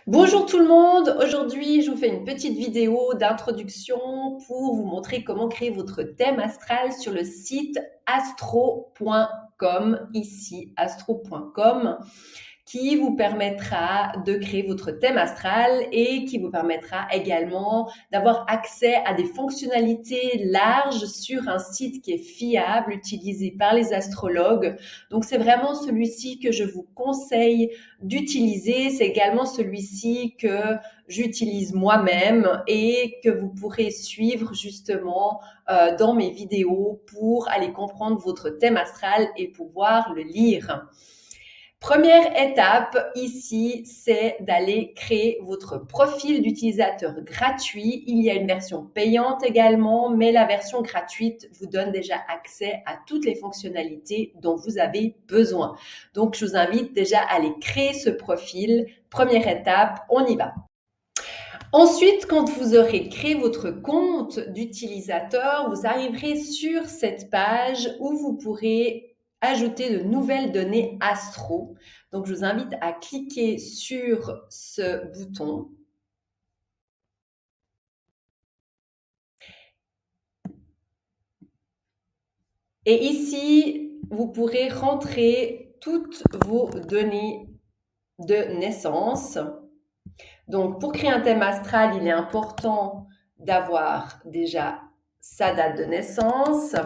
Bonjour tout le monde, aujourd'hui je vous fais une petite vidéo d'introduction pour vous montrer comment créer votre thème astral sur le site astro.com, ici astro.com, qui vous permettra de créer votre thème astral et qui vous permettra également d'avoir accès à des fonctionnalités larges sur un site qui est fiable, utilisé par les astrologues. Donc c'est vraiment celui-ci que je vous conseille d'utiliser. C'est également celui-ci que j'utilise moi-même et que vous pourrez suivre justement dans mes vidéos pour aller comprendre votre thème astral et pouvoir le lire. Première étape ici, c'est d'aller créer votre profil d'utilisateur gratuit. Il y a une version payante également, mais la version gratuite vous donne déjà accès à toutes les fonctionnalités dont vous avez besoin. Donc, je vous invite déjà à aller créer ce profil. Première étape, on y va. Ensuite, quand vous aurez créé votre compte d'utilisateur, vous arriverez sur cette page où vous pourrez ajouter de nouvelles données astro. Donc, je vous invite à cliquer sur ce bouton. Et ici, vous pourrez rentrer toutes vos données de naissance. Donc, pour créer un thème astral, il est important d'avoir déjà sa date de naissance,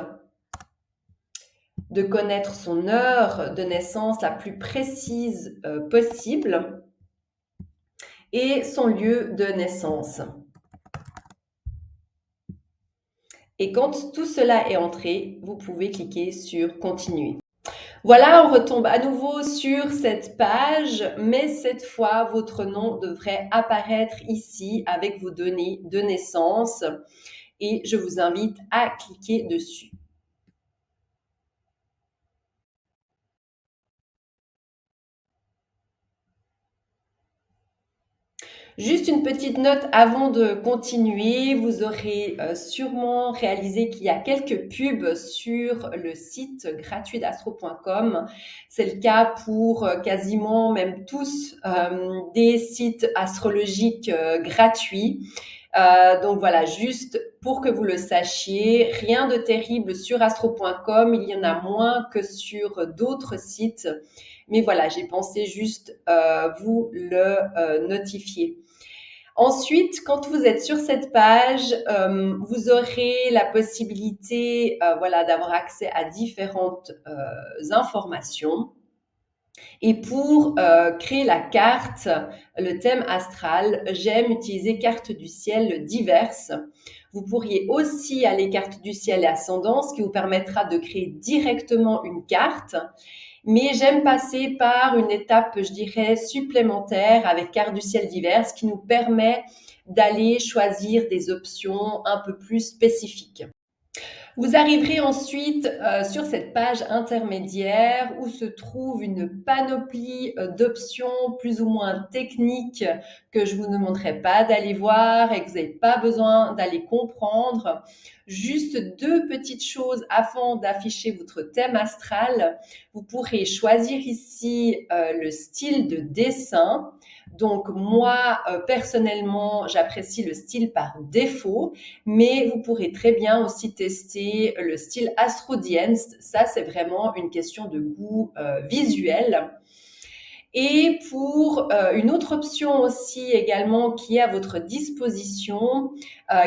de connaître son heure de naissance la plus précise possible et son lieu de naissance. Et quand tout cela est entré, vous pouvez cliquer sur Continuer. Voilà, on retombe à nouveau sur cette page, mais cette fois, votre nom devrait apparaître ici avec vos données de naissance et je vous invite à cliquer dessus. Juste une petite note avant de continuer, vous aurez sûrement réalisé qu'il y a quelques pubs sur le site gratuit d'astro.com. C'est le cas pour quasiment même tous des sites astrologiques gratuits. Donc voilà, juste pour que vous le sachiez, rien de terrible sur astro.com, il y en a moins que sur d'autres sites. Mais voilà, j'ai pensé juste vous le notifier. Ensuite, quand vous êtes sur cette page, vous aurez la possibilité voilà, d'avoir accès à différentes informations. Et pour créer la carte, le thème astral, j'aime utiliser carte du ciel diverses. Vous pourriez aussi aller carte du ciel et ascendance, qui vous permettra de créer directement une carte. Mais j'aime passer par une étape, je dirais, supplémentaire avec carte du ciel diverses qui nous permet d'aller choisir des options un peu plus spécifiques. Vous arriverez ensuite sur cette page intermédiaire où se trouve une panoplie d'options plus ou moins techniques que je vous demanderai pas d'aller voir et que vous n'avez pas besoin d'aller comprendre. Juste deux petites choses avant d'afficher votre thème astral. Vous pourrez choisir ici le style de dessin. Donc moi, personnellement, j'apprécie le style par défaut, mais vous pourrez très bien aussi tester le style Astrodienst. Ça, c'est vraiment une question de goût visuel. Et pour une autre option aussi également qui est à votre disposition,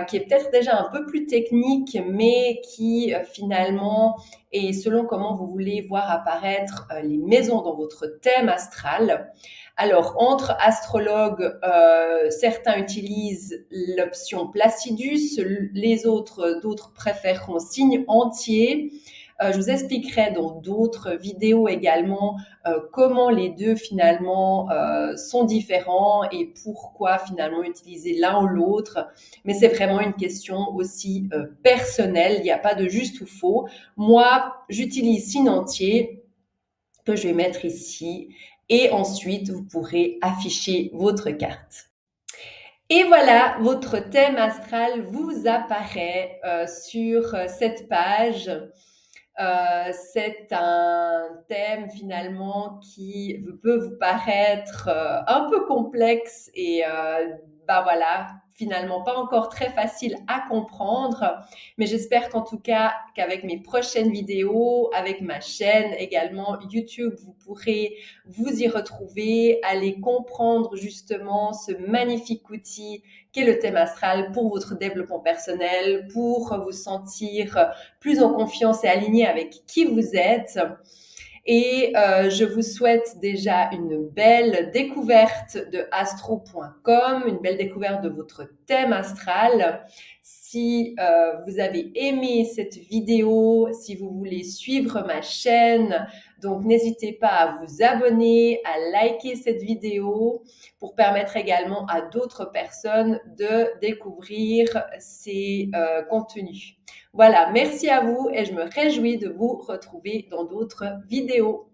qui est peut-être déjà un peu plus technique, mais qui finalement est selon comment vous voulez voir apparaître les maisons dans votre thème astral. Alors, entre astrologues, certains utilisent l'option Placidus, les autres, d'autres préféreront signe entier. Je vous expliquerai dans d'autres vidéos également comment les deux finalement sont différents et pourquoi finalement utiliser l'un ou l'autre. Mais c'est vraiment une question aussi personnelle. Il n'y a pas de juste ou faux. Moi, j'utilise signe entier que je vais mettre ici et ensuite vous pourrez afficher votre carte. Et voilà, votre thème astral vous apparaît sur cette page. C'est un thème finalement qui peut vous paraître un peu complexe et bah voilà, finalement pas encore très facile à comprendre, mais j'espère qu'en tout cas qu'avec mes prochaines vidéos, avec ma chaîne également YouTube, vous pourrez vous y retrouver, aller comprendre justement ce magnifique outil qu'est le thème astral pour votre développement personnel, pour vous sentir plus en confiance et aligné avec qui vous êtes. Et je vous souhaite déjà une belle découverte de astro.com, une belle découverte de votre thème astral. Si vous avez aimé cette vidéo, si vous voulez suivre ma chaîne, donc n'hésitez pas à vous abonner, à liker cette vidéo pour permettre également à d'autres personnes de découvrir ces contenus. Voilà, merci à vous et je me réjouis de vous retrouver dans d'autres vidéos.